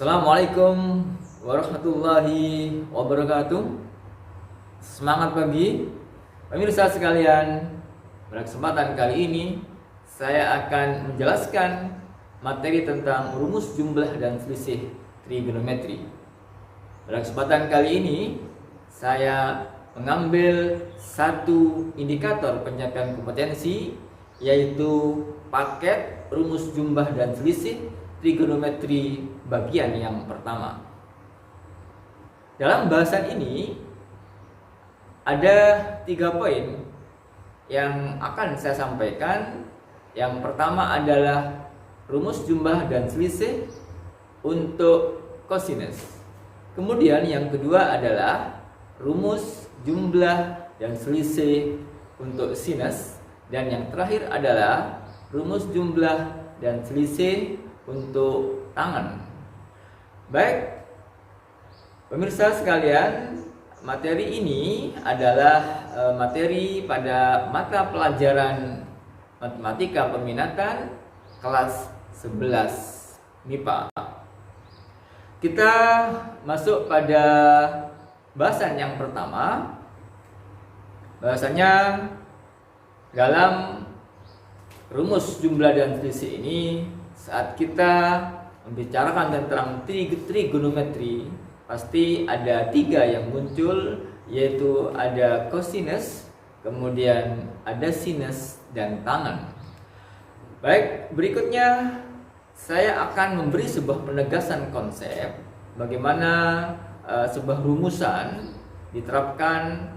Assalamualaikum warahmatullahi wabarakatuh. Semangat pagi pemirsa sekalian. Pada kesempatan kali ini saya akan menjelaskan materi tentang rumus jumlah dan selisih trigonometri. Pada kesempatan kali ini saya mengambil satu indikator pencapaian kompetensi, yaitu paket rumus jumlah dan selisih trigonometri bagian yang pertama. Dalam bahasan ini ada 3 poin yang akan saya sampaikan. Yang pertama adalah rumus jumlah dan selisih untuk kosinus. Kemudian yang kedua adalah rumus jumlah dan selisih untuk sinus. Dan yang terakhir adalah rumus jumlah dan selisih untuk tangan. Baik, pemirsa sekalian, materi ini adalah materi pada mata pelajaran matematika peminatan kelas 11 MIPA. Kita masuk pada bahasan yang pertama. Bahasanya dalam rumus jumlah dan selisih ini, saat kita membicarakan tentang trigonometri, pasti ada 3 yang muncul, yaitu ada kosinus, kemudian ada sinus, dan tangan. Baik, berikutnya saya akan memberi sebuah penegasan konsep bagaimana sebuah rumusan diterapkan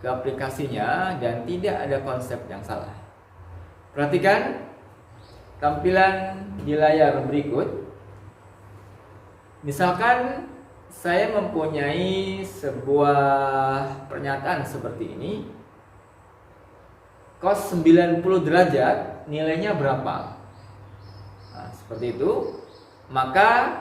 ke aplikasinya dan tidak ada konsep yang salah. Perhatikan tampilan di layar berikut. Misalkan saya mempunyai sebuah pernyataan seperti ini. Cos 90 derajat nilainya berapa? Nah, seperti itu. Maka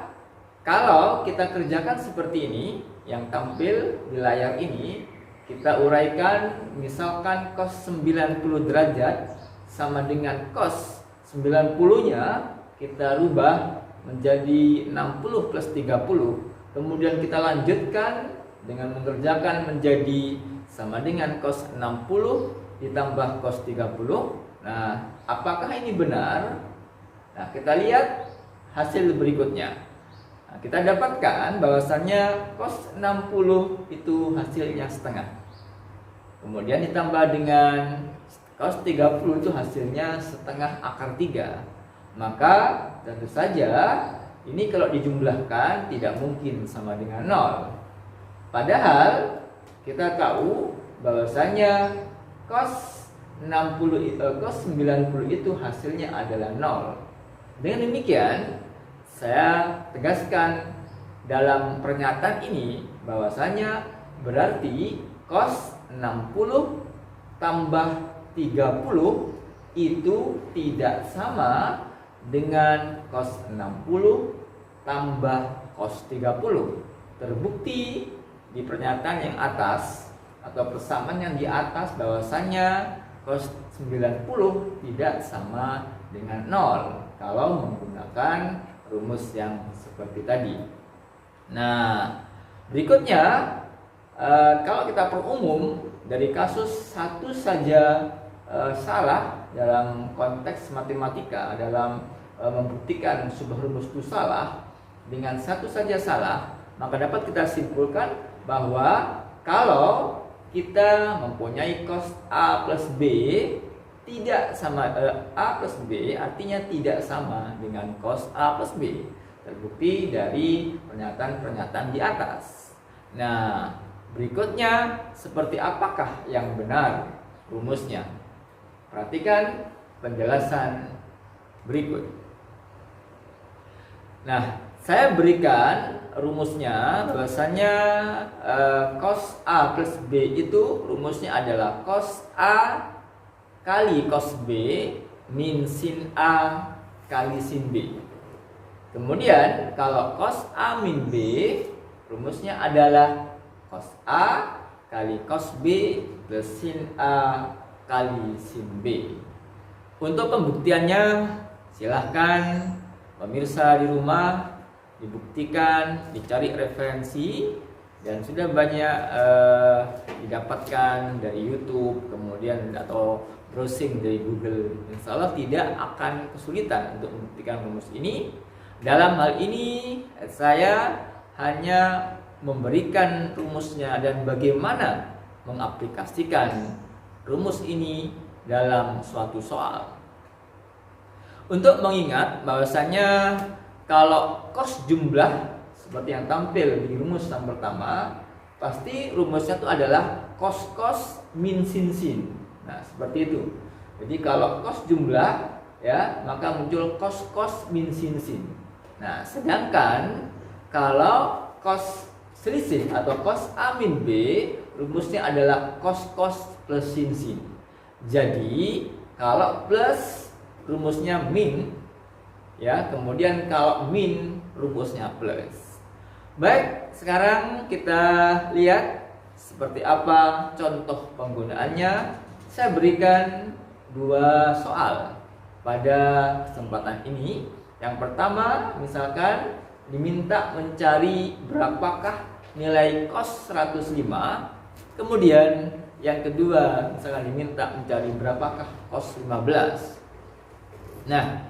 kalau kita kerjakan seperti ini, yang tampil di layar ini, kita uraikan misalkan cos 90 derajat sama dengan cos 90-nya kita rubah menjadi 60 plus 30. Kemudian kita lanjutkan dengan mengerjakan menjadi sama dengan cos 60 ditambah cos 30. Nah, apakah ini benar? Nah, kita lihat hasil berikutnya. Nah, kita dapatkan bahwasannya cos 60 itu hasilnya setengah. Kemudian ditambah dengan cos 30 itu hasilnya setengah akar 3. Maka tentu saja ini kalau dijumlahkan tidak mungkin sama dengan 0. Padahal kita tahu bahwasanya cos 90 itu hasilnya adalah 0. Dengan demikian saya tegaskan dalam pernyataan ini bahwasanya berarti cos 60 tambah 30 itu tidak sama dengan cos 60 tambah cos 30. Terbukti di pernyataan yang atas atau persamaan yang di atas bahwasanya cos 90 tidak sama dengan 0 kalau menggunakan rumus yang seperti tadi. Nah, berikutnya kalau kita perumum dari kasus satu saja salah dalam konteks matematika, dalam membuktikan sebuah rumus itu salah dengan satu saja salah, maka dapat kita simpulkan bahwa kalau kita mempunyai cos A plus B tidak sama, A plus B artinya tidak sama dengan cos A plus B. Terbukti dari pernyataan-pernyataan di atas. Nah, berikutnya seperti apakah yang benar rumusnya? Perhatikan penjelasan berikut. Nah, saya berikan rumusnya bahwasanya cos A plus B itu rumusnya adalah cos A kali cos B min sin A kali sin B. Kemudian kalau cos A min B rumusnya adalah cos A kali cos B plus sin A kali sin B. Untuk pembuktiannya silahkan pemirsa di rumah dibuktikan, dicari referensi, dan sudah banyak didapatkan dari YouTube, kemudian atau browsing dari Google. Insya Allah tidak akan kesulitan untuk membuktikan rumus ini. Dalam hal ini saya hanya memberikan rumusnya dan bagaimana mengaplikasikan rumus ini dalam suatu soal. Untuk mengingat bahwasanya kalau kos jumlah seperti yang tampil di rumus yang pertama, pasti rumusnya itu adalah kos min sin. Nah, seperti itu. Jadi kalau kos jumlah ya, maka muncul kos min sin. Nah, sedangkan kalau kos selisih atau kos A min B, rumusnya adalah kos plus sin. Jadi kalau plus rumusnya min ya, kemudian kalau min rumusnya plus. Baik, sekarang kita lihat seperti apa contoh penggunaannya. Saya berikan 2 soal pada kesempatan ini. Yang pertama, misalkan diminta mencari berapakah nilai cos 105. Kemudian yang kedua, misalkan diminta mencari berapakah cos 15. Nah,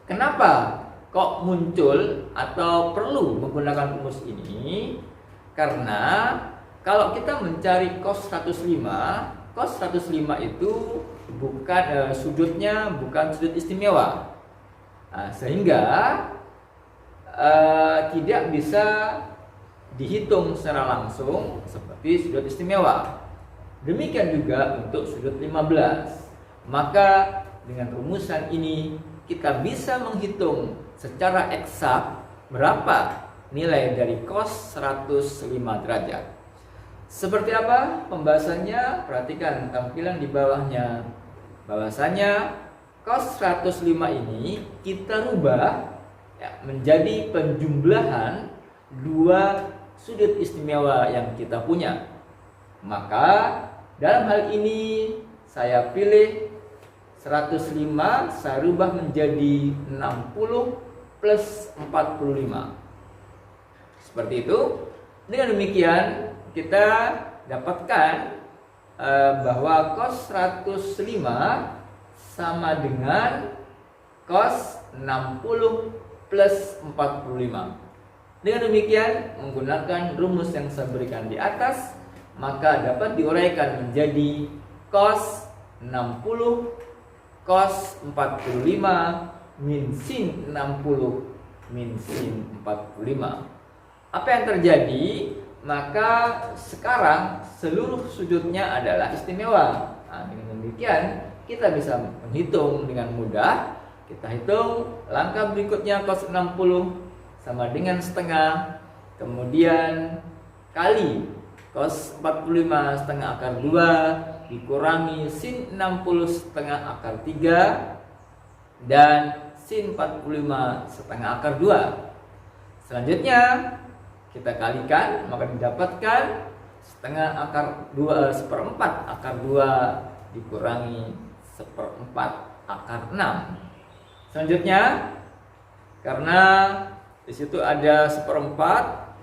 kenapa kok muncul atau perlu menggunakan rumus ini? Karena kalau kita mencari cos 105 itu bukan sudutnya bukan sudut istimewa. Nah, sehingga tidak bisa dihitung secara langsung seperti sudut istimewa. Demikian juga untuk sudut 15. Maka dengan rumusan ini kita bisa menghitung secara eksak berapa nilai dari cos 105 derajat. Seperti apa pembahasannya? Perhatikan tampilan di bawahnya. Bahwasanya cos 105 ini kita rubah ya, menjadi penjumlahan 2 sudut istimewa yang kita punya. Maka dalam hal ini saya pilih 105 saya rubah menjadi 60 plus 45. Seperti itu. Dengan demikian kita dapatkan bahwa cos 105 sama dengan cos 60 plus 45. Dengan demikian, menggunakan rumus yang saya berikan di atas, maka dapat diuraikan menjadi cos 60 cos 45 min sin 60 min sin 45. Apa yang terjadi? Maka sekarang seluruh sudutnya adalah istimewa. Nah, dengan demikian kita bisa menghitung dengan mudah. Kita hitung langkah berikutnya cos 60 sama dengan setengah, kemudian kali cos 45 setengah akar 2 dikurangi sin 60 setengah akar 3 dan sin 45 setengah akar 2. Selanjutnya kita kalikan, maka didapatkan setengah akar 2 seperempat akar 2 dikurangi seperempat akar 6. Selanjutnya, karena di situ ada seperempat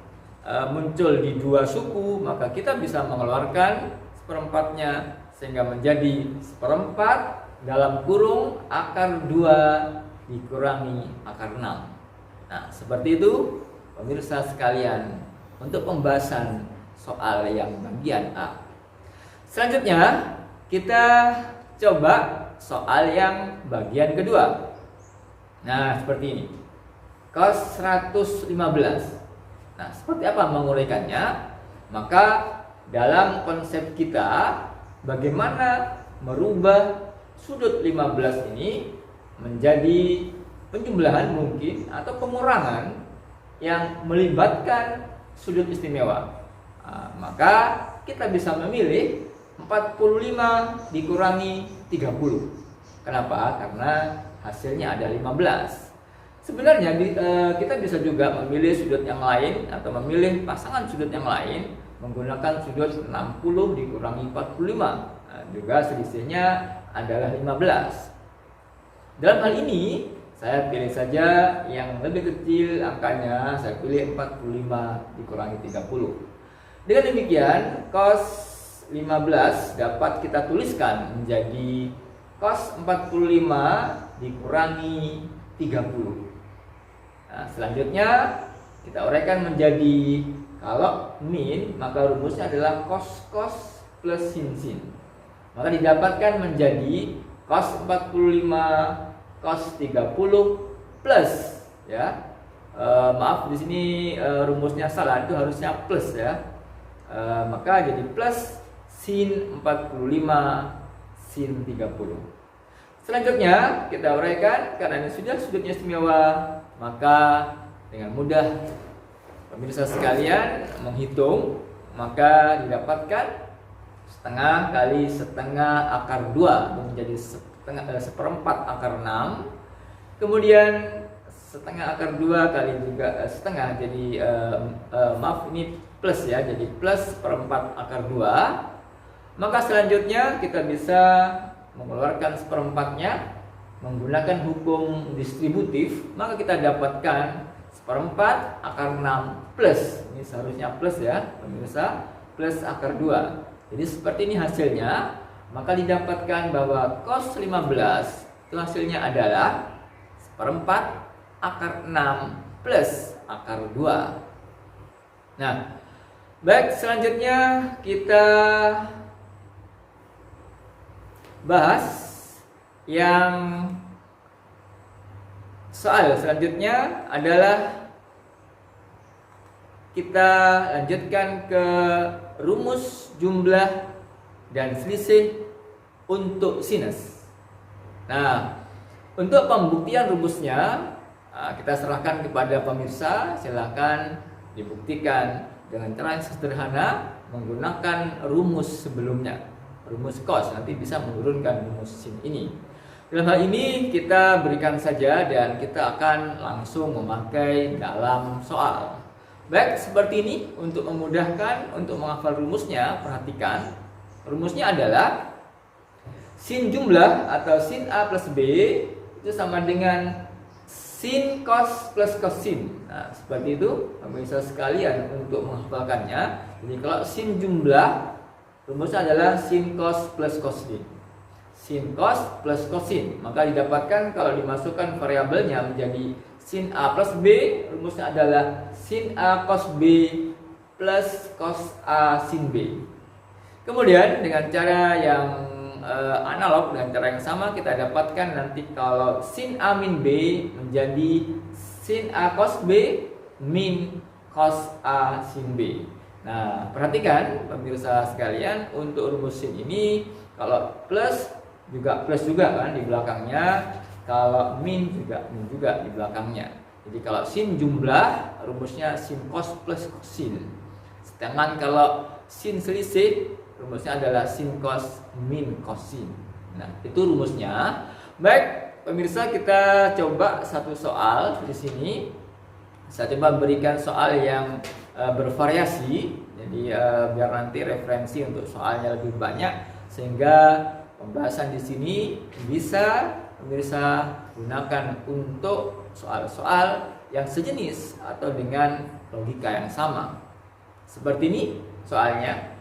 muncul di 2 suku, maka kita bisa mengeluarkan seperempatnya sehingga menjadi seperempat dalam kurung akar 2 dikurangi akar 6. Nah, seperti itu pemirsa sekalian untuk pembahasan soal yang bagian A. Selanjutnya kita coba soal yang bagian kedua. Nah, seperti ini. Cos 115. Nah, seperti apa menguraikannya? Maka dalam konsep kita, bagaimana merubah sudut 15 ini menjadi penjumlahan mungkin atau pengurangan yang melibatkan sudut istimewa. Nah, maka kita bisa memilih 45 dikurangi 30. Kenapa? Karena hasilnya ada 15. Sebenarnya kita bisa juga memilih sudut yang lain atau memilih pasangan sudut yang lain menggunakan sudut 60 dikurangi 45. Nah, juga selisihnya adalah 15. Dalam hal ini Saya pilih saja yang lebih kecil angkanya, saya pilih 45 dikurangi 30. Dengan demikian, cos 15 dapat kita tuliskan menjadi cos 45 dikurangi 30. Nah, selanjutnya kita uraikan menjadi, kalau min maka rumusnya adalah cos plus sin. Maka didapatkan menjadi cos 45 cos 30 plus, ya. Maaf di sini rumusnya salah, itu harusnya plus, ya. Maka jadi plus sin 45 sin 30. Selanjutnya kita uraikan, karena ini sudah sudutnya istimewa, maka dengan mudah pemirsa sekalian menghitung, maka didapatkan setengah kali setengah akar 2 menjadi seperempat akar 6. Kemudian setengah akar 2 kali juga setengah, jadi maaf ini plus, ya, jadi plus seperempat akar 2. Maka selanjutnya kita bisa mengeluarkan seperempatnya menggunakan hukum distributif, maka kita dapatkan seperempat akar 6 plus, ini seharusnya plus, ya pemirsa, plus akar 2. Jadi seperti ini hasilnya. Maka didapatkan bahwa cos 15 itu hasilnya adalah seperempat akar 6 plus akar 2. Nah, baik, selanjutnya kita bahas yang soal selanjutnya adalah kita lanjutkan ke rumus jumlah dan selisih untuk sinus. Nah, untuk pembuktian rumusnya kita serahkan kepada pemirsa, silakan dibuktikan dengan cara yang sederhana menggunakan rumus sebelumnya. Rumus cos nanti bisa menurunkan rumus sin ini. Dalam hal ini kita berikan saja dan kita akan langsung memakai dalam soal. Baik, seperti ini untuk memudahkan untuk menghafal rumusnya. Perhatikan, rumusnya adalah sin jumlah atau sin A plus B itu sama dengan sin cos plus cosin. Nah, seperti itu pemirsa sekalian untuk menghafalkannya. Jadi kalau sin jumlah, rumusnya adalah sin cos plus cosin. Sin cos plus cosin, maka didapatkan kalau dimasukkan variabelnya menjadi sin A plus B, rumusnya adalah sin A cos B plus cos A sin B. Kemudian dengan cara yang analog, dengan cara yang sama, kita dapatkan nanti kalau sin A min B menjadi sin A cos B min cos A sin B. Nah, perhatikan pemirsa sekalian, untuk rumus sin ini kalau plus juga kan di belakangnya, kalau min juga di belakangnya. Jadi kalau sin jumlah, rumusnya sin cos plus cosin. Sedangkan kalau sin selisih, rumusnya adalah sin cos min cosin. Nah, itu rumusnya. Baik, pemirsa, kita coba satu soal di sini. Saya coba berikan soal yang bervariasi, jadi biar nanti referensi untuk soalnya lebih banyak, sehingga pembahasan di sini bisa pemirsa gunakan untuk soal-soal yang sejenis atau dengan logika yang sama. Seperti ini soalnya.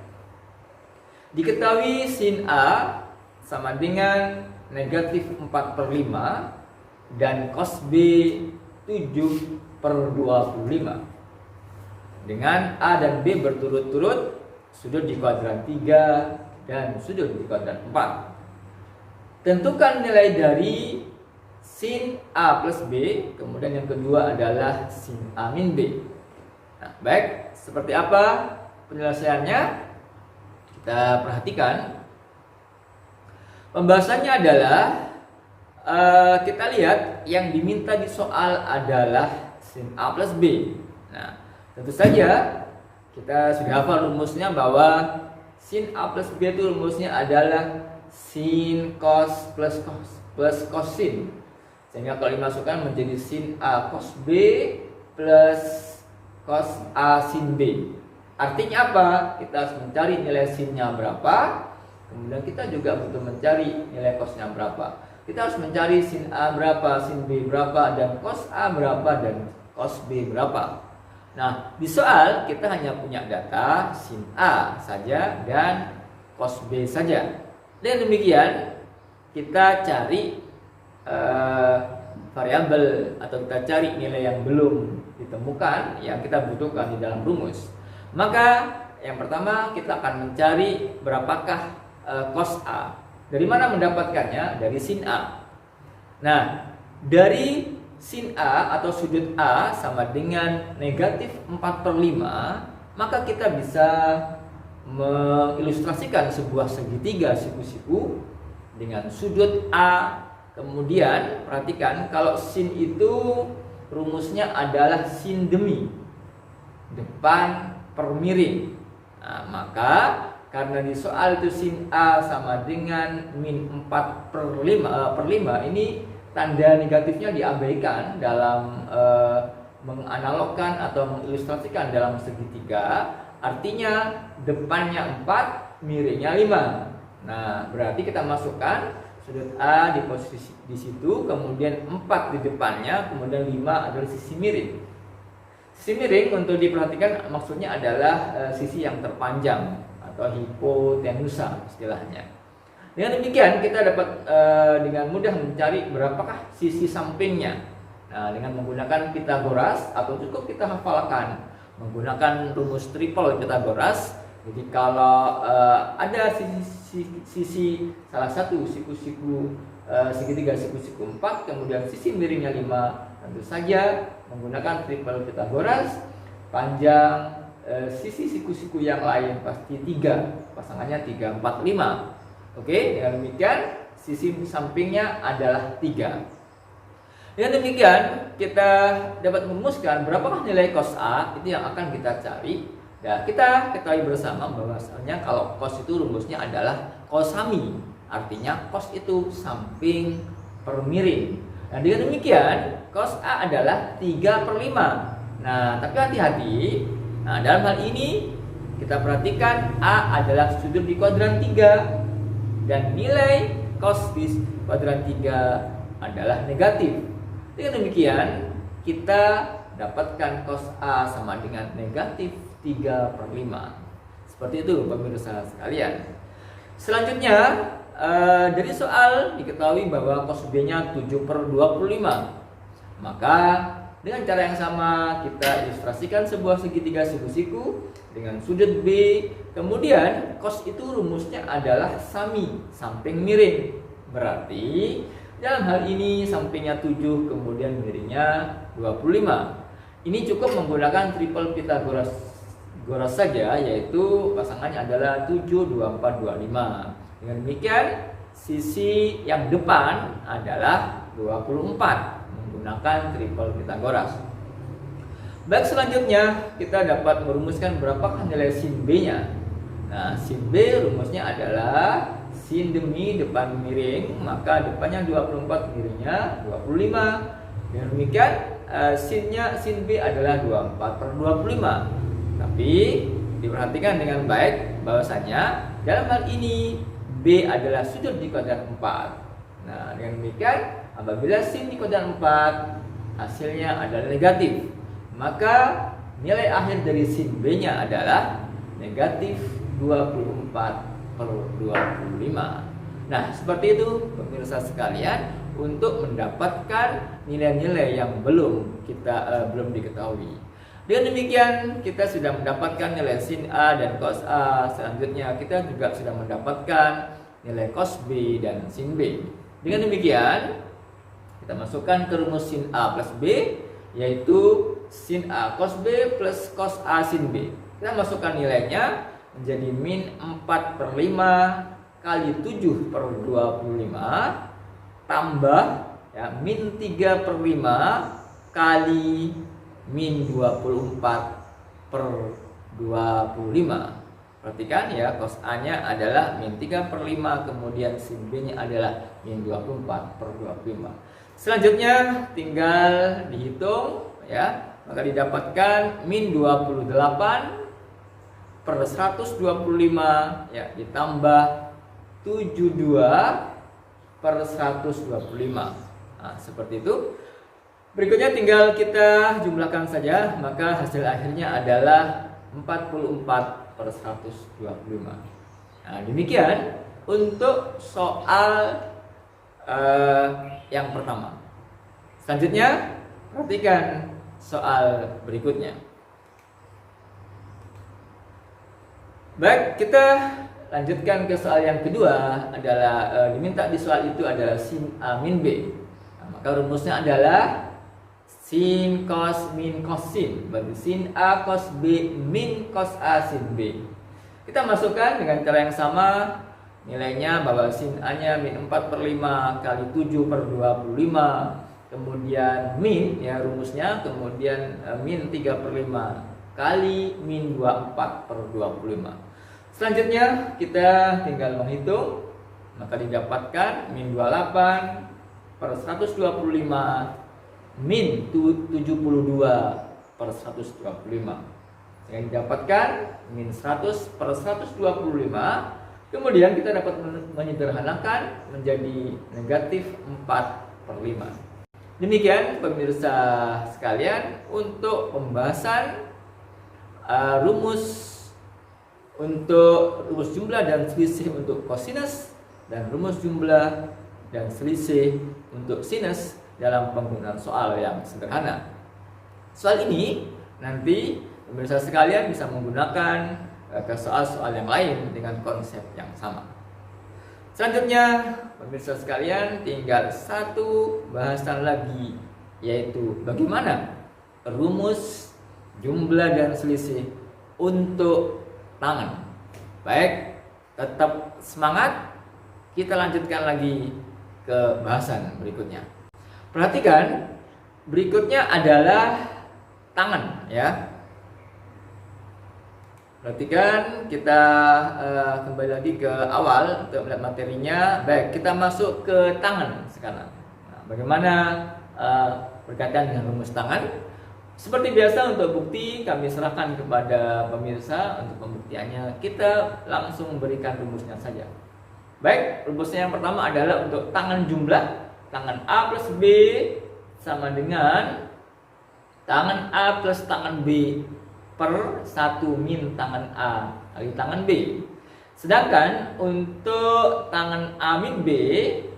Diketahui sin A sama dengan negatif 4/5 dan cos B 7/25. Dengan A dan B berturut-turut, sudut di kuadran 3 dan sudut di kuadran 4. Tentukan nilai dari sin A plus B, kemudian yang kedua adalah sin A min B. Nah, baik, seperti apa penyelesaiannya? Kita perhatikan. Pembahasannya adalah kita lihat yang diminta di soal adalah sin A plus B. Nah, tentu saja kita sudah hafal rumusnya bahwa sin A plus B itu rumusnya adalah sin cos plus cosin. Sehingga kalau dimasukkan menjadi sin A cos B plus cos A sin B. Artinya apa? Kita harus mencari nilai sinnya berapa, kemudian kita juga butuh mencari nilai cosnya berapa. kita harus mencari sin A berapa, sin B berapa, dan cos A berapa, dan cos B berapa. Nah, di soal kita hanya punya data sin A saja dan cos B saja. Dengan demikian, kita cari variabel atau kita cari nilai yang belum ditemukan yang kita butuhkan di dalam rumus. Maka yang pertama kita akan mencari berapakah cos A. Dari mana mendapatkannya? Dari sin A. Nah, dari sin A atau sudut A sama dengan negatif 4/5, maka kita bisa mengilustrasikan sebuah segitiga siku-siku dengan sudut A. Kemudian perhatikan kalau sin itu rumusnya adalah sin demi depan per miring. Nah, maka karena di soal itu sin A sama dengan min 4/5, ini tanda negatifnya diabaikan dalam menganalogkan atau mengilustrasikan dalam segitiga. Artinya depannya 4, miringnya 5. Nah, berarti kita masukkan sudut A di posisi di situ, kemudian 4 di depannya, kemudian 5 adalah sisi miring. Sisi miring untuk diperhatikan maksudnya adalah sisi yang terpanjang atau hipotenusa istilahnya. Dengan demikian kita dapat dengan mudah mencari berapakah sisi sampingnya. Nah, dengan menggunakan Pythagoras atau cukup kita hafalkan menggunakan rumus triple Pythagoras. Jadi kalau ada sisi salah satu siku-siku segitiga siku-siku 4, kemudian sisi miringnya 5, tentu saja menggunakan triple Pythagoras, panjang sisi siku-siku yang lain pasti 3, pasangannya 3, 4, 5. Oke, dengan demikian sisi sampingnya adalah 3. Dengan demikian kita dapat merumuskan berapakah nilai cos A, itu yang akan kita cari. Dan kita ketahui bersama bahwasanya kalau cos itu rumusnya adalah cosami, artinya cos itu samping per miring. Nah, dengan demikian cos A adalah 3/5. Nah, tapi hati-hati. Nah, dalam hal ini kita perhatikan A adalah sudut di kuadran 3 dan nilai cos di kuadran 3 adalah negatif. Dengan demikian kita dapatkan cos A sama dengan negatif 3/5. Seperti itu pemirsa sekalian. Selanjutnya dari soal diketahui bahwa cos B-nya 7/25. Maka dengan cara yang sama kita ilustrasikan sebuah segitiga siku-siku dengan sudut B. Kemudian cos itu rumusnya adalah sami, samping miring. Berarti dalam hal ini sampingnya 7, kemudian miringnya 25. Ini cukup menggunakan triple Pythagoras saja, yaitu pasangannya adalah 7, 24, 25. Dengan demikian sisi yang depan adalah 24 menggunakan triple Pythagoras. Baik, selanjutnya kita dapat merumuskan berapakah nilai sin B-nya. Nah, sin B rumusnya adalah sin demi depan miring, maka depannya 24, miringnya 25. Dengan demikian sin B adalah 24/25. Tapi diperhatikan dengan baik bahwasanya dalam hal ini B adalah sudut di kuadran 4. Nah, dengan demikian apabila sin di kuadran 4 hasilnya adalah negatif, maka nilai akhir dari sin B-nya adalah negatif 24/25. Nah, seperti itu pemirsa sekalian untuk mendapatkan nilai-nilai yang belum diketahui. Dengan demikian kita sudah mendapatkan nilai sin A dan cos A. Selanjutnya kita juga sudah mendapatkan nilai cos B dan sin B. Dengan demikian kita masukkan ke rumus sin A plus B, yaitu sin A cos B plus cos A sin B. Kita masukkan nilainya menjadi min 4/5 kali 7/25 tambah ya min 3/5 kali min 24/25. Perhatikan ya, cos A-nya adalah min 3/5, kemudian sin B-nya adalah min 24/25. Selanjutnya tinggal dihitung ya, maka didapatkan min 28/125 ya ditambah 72 per 125. Nah, seperti itu. Berikutnya tinggal kita jumlahkan saja, maka hasil akhirnya adalah 44 per 125. Nah, demikian untuk soal yang pertama. Selanjutnya, perhatikan soal berikutnya. Baik, kita lanjutkan ke soal yang kedua. Adalah diminta di soal itu adalah sin A min B. Nah, maka rumusnya adalah sin cos min cos sin. Berarti sin A cos B min cos A sin B. Kita masukkan dengan cara yang sama. Nilainya bahwa sin A nya min 4 per 5 kali 7 per 25. Kemudian min ya rumusnya. Kemudian min 3 per 5 kali min 24 per 25. Selanjutnya kita tinggal menghitung. Maka didapatkan min 28 per 125 min 72 per 125. Yang didapatkan min 100 per 125. Kemudian kita dapat menyederhanakan menjadi negatif 4 per 5. Demikian pemirsa sekalian untuk pembahasan rumus untuk rumus jumlah dan selisih untuk kosinus dan rumus jumlah dan selisih untuk sinus dalam penggunaan soal yang sederhana. Soal ini nanti pemirsa sekalian bisa menggunakan ke soal-soal yang lain dengan konsep yang sama. Selanjutnya pemirsa sekalian tinggal satu bahasan lagi, yaitu bagaimana rumus jumlah dan selisih untuk tangan. Baik, tetap semangat. Kita lanjutkan lagi ke bahasan berikutnya. Perhatikan, berikutnya adalah tangan ya. Perhatikan, kita kembali lagi ke awal untuk melihat materinya. Baik, kita masuk ke tangan sekarang. Nah, bagaimana berkaitan dengan rumus tangan? Seperti biasa untuk bukti kami serahkan kepada pemirsa untuk pembuktiannya. Kita langsung memberikan rumusnya saja. Baik, rumusnya yang pertama adalah untuk tangan jumlah. Tangan A plus B sama dengan tangan A plus tangan B per 1 min tangan A kali tangan B. Sedangkan untuk tangan A min B,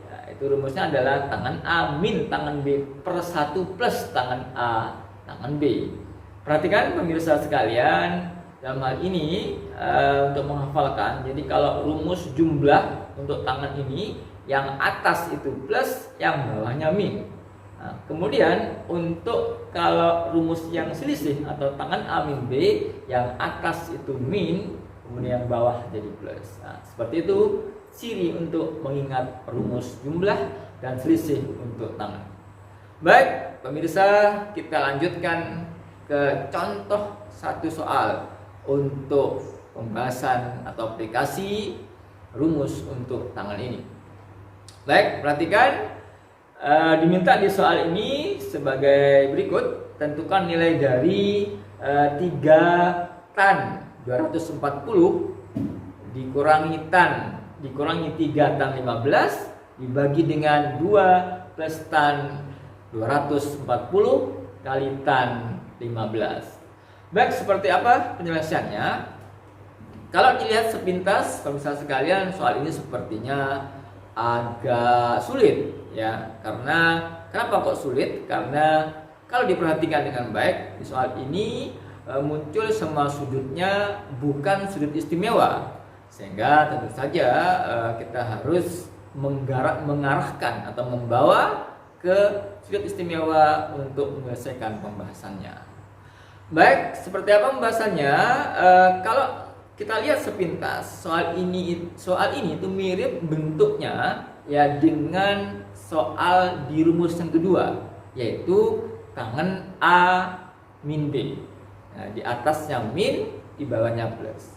nah, itu rumusnya adalah tangan A min tangan B per 1 plus tangan A tangan B. Perhatikan pemirsa sekalian, dalam hal ini untuk menghafalkan, jadi kalau rumus jumlah untuk tangan ini, yang atas itu plus, yang bawahnya min. Nah, kemudian untuk kalau rumus yang selisih atau tangan A min B, yang atas itu min, kemudian yang bawah jadi plus. Nah, seperti itu ciri untuk mengingat rumus jumlah dan selisih untuk tangan. Baik, pemirsa, kita lanjutkan ke contoh satu soal untuk pembahasan atau aplikasi rumus untuk tangan ini. Baik, perhatikan, diminta di soal ini sebagai berikut. Tentukan nilai dari 3 tan 240 dikurangi 3 tan 15 dibagi dengan 2 plus tan 240 kali tan 15. Baik, seperti apa penyelesaiannya? Kalau dilihat sepintas pemirsa sekalian, soal ini sepertinya agak sulit ya. Kenapa kok sulit? Karena kalau diperhatikan dengan baik di soal ini muncul semua sudutnya bukan sudut istimewa, sehingga tentu saja kita harus mengarahkan atau membawa ke sudut istimewa untuk menyelesaikan pembahasannya. Baik, seperti apa pembahasannya? Kalau kita lihat sepintas, soal ini itu mirip bentuknya ya dengan soal di rumus yang kedua, yaitu tangan A min B. Nah, di atasnya min, di bawahnya plus.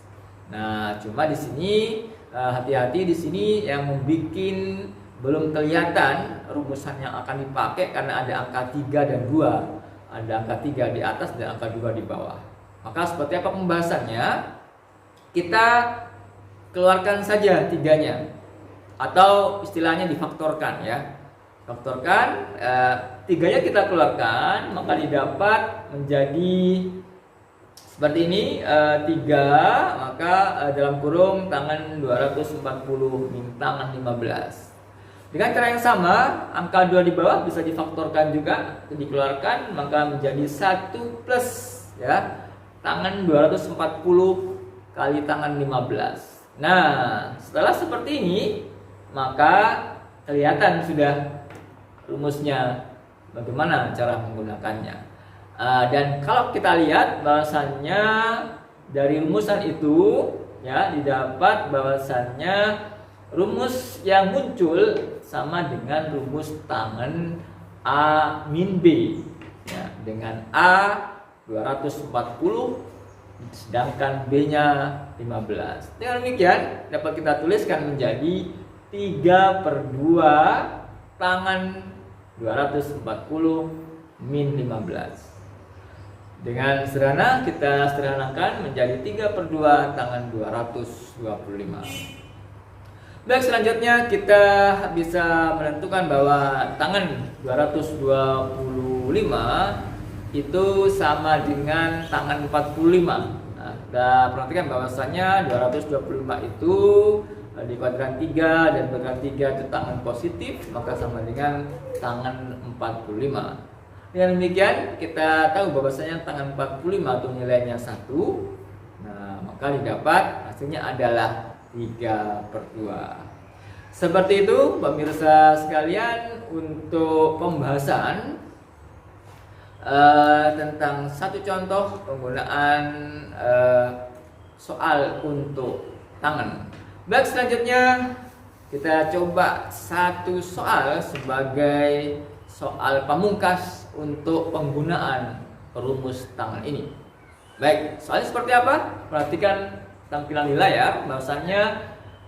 Nah, cuma di sini hati-hati di sini yang membuat belum kelihatan rumusan yang akan dipakai karena ada angka 3 dan 2. Ada angka 3 di atas dan angka 2 di bawah. Maka seperti apa pembahasannya? Kita keluarkan saja 3-nya. atau istilahnya difaktorkan ya. Faktorkan, 3-nya kita keluarkan, maka didapat menjadi seperti ini, 3, maka dalam kurung tangan 240 min tangan 15. Dengan cara yang sama, angka 2 di bawah bisa difaktorkan juga, dikeluarkan, maka menjadi 1 plus ya, tangan 240 kali tangan 15. Nah, setelah seperti ini, maka kelihatan sudah rumusnya bagaimana cara menggunakannya. Dan kalau kita lihat bahwasannya dari rumusan itu ya didapat bahwasannya rumus yang muncul sama dengan rumus tangan A min B ya, dengan A 240 sedangkan B-nya 15. Dengan demikian dapat kita tuliskan menjadi 3/2 tangan 240 min 15. Dengan sederhana kita sederhanakan menjadi 3/2 tangan 225. Baik, selanjutnya kita bisa menentukan bahwa tangan 225 itu sama dengan tangan 45. Nah, kita perhatikan bahwasannya 225 itu di kuadran 3 dan kuadran 3 itu tangan positif, maka sama dengan tangan 45. Dengan demikian kita tahu bahwasanya tangan 45 itu nilainya 1. Nah, maka didapat hasilnya adalah 3/2. Seperti itu pemirsa sekalian untuk pembahasan tentang satu contoh penggunaan soal untuk tangan. Baik, selanjutnya kita coba satu soal sebagai soal pamungkas untuk penggunaan rumus tangan ini. Baik, soalnya seperti apa? Perhatikan tampilan nilai ya, bahwasannya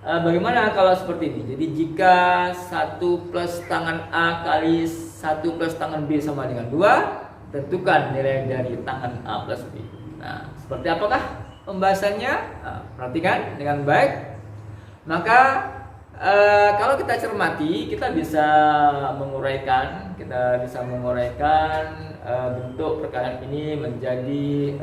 bagaimana kalau seperti ini. Jadi jika 1 plus tangan A kali 1 plus tangan B sama dengan 2, tentukan nilai dari tangan A plus B. Nah, seperti apakah pembahasannya? Nah, perhatikan dengan baik. Maka kalau kita cermati, kita bisa menguraikan bentuk perkalian ini menjadi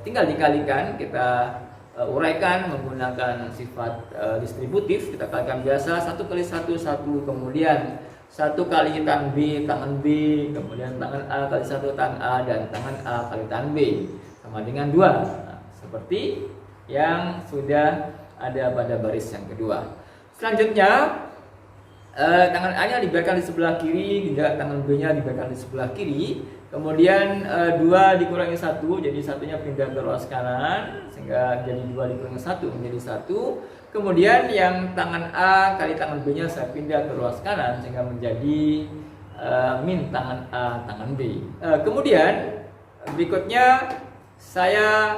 tinggal dikalikan. Kita uraikan menggunakan sifat distributif. Kita kalikan biasa 1 kali 1 1, kemudian 1 kali tangan B tangan B, kemudian tangan A kali 1 tangan A, dan tangan A kali tangan B sama dengan 2. Nah, seperti yang sudah ada pada baris yang kedua. Selanjutnya tangan A nya dibiarkan di sebelah kiri, juga tangan B nya dibiarkan di sebelah kiri. Kemudian 2 dikurangi 1, jadi satunya pindah ke ruas kanan, sehingga jadi 2 dikurangi 1 menjadi 1. Kemudian yang tangan A kali tangan B nya saya pindah ke ruas kanan, sehingga menjadi min tangan A tangan B. Kemudian berikutnya saya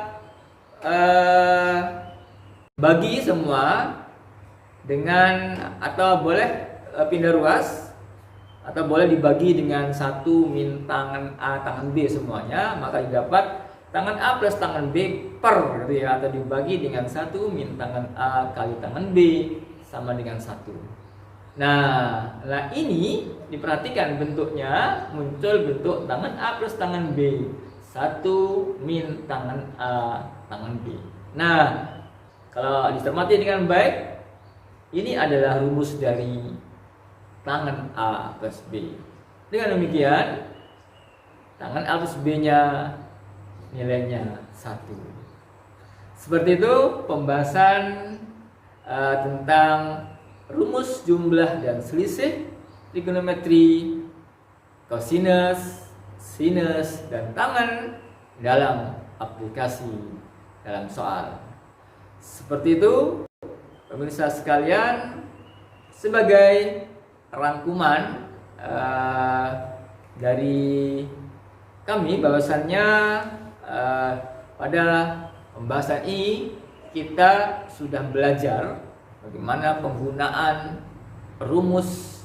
bagi semua dengan, atau boleh pindah ruas, atau boleh dibagi dengan 1 min tangan A tangan B semuanya, maka didapat tangan A plus tangan B per gitu ya, atau dibagi dengan 1 min tangan A kali tangan B sama dengan 1. Nah ini diperhatikan bentuknya muncul bentuk tangan A plus tangan B, 1 min tangan A tangan B. Nah, kalau dicermati dengan baik, ini adalah rumus dari tangan A plus B. Dengan demikian, tangan A plus B nya nilainya 1. Seperti itu pembahasan tentang rumus jumlah dan selisih, trigonometri, kosinus, sinus, dan tangan dalam aplikasi dalam soal. Seperti itu pemirsa sekalian, sebagai rangkuman dari kami bahwasannya pada pembahasan ini kita sudah belajar bagaimana penggunaan rumus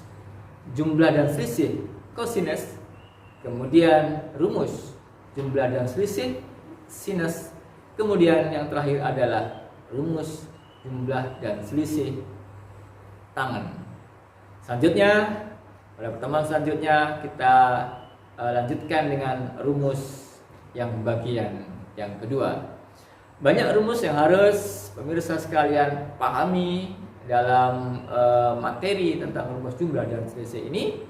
jumlah dan selisih kosinus, kemudian rumus jumlah dan selisih sinus, kemudian yang terakhir adalah rumus jumlah dan selisih tangan. Selanjutnya, pada pertemuan selanjutnya kita lanjutkan dengan rumus yang bagian yang kedua. Banyak rumus yang harus pemirsa sekalian pahami dalam materi tentang rumus jumlah dan selisih ini.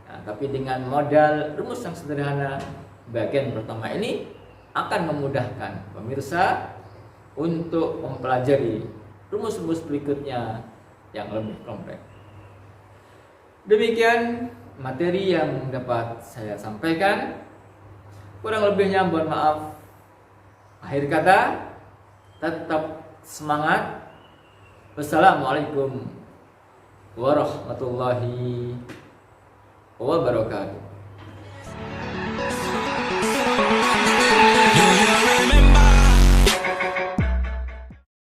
Nah, tapi dengan modal rumus yang sederhana, bagian pertama ini akan memudahkan pemirsa untuk mempelajari rumus-rumus berikutnya yang lebih kompleks. Demikian materi yang dapat saya sampaikan. Kurang lebihnya mohon maaf. Akhir kata, tetap semangat. Wassalamualaikum warahmatullahi wabarakatuh.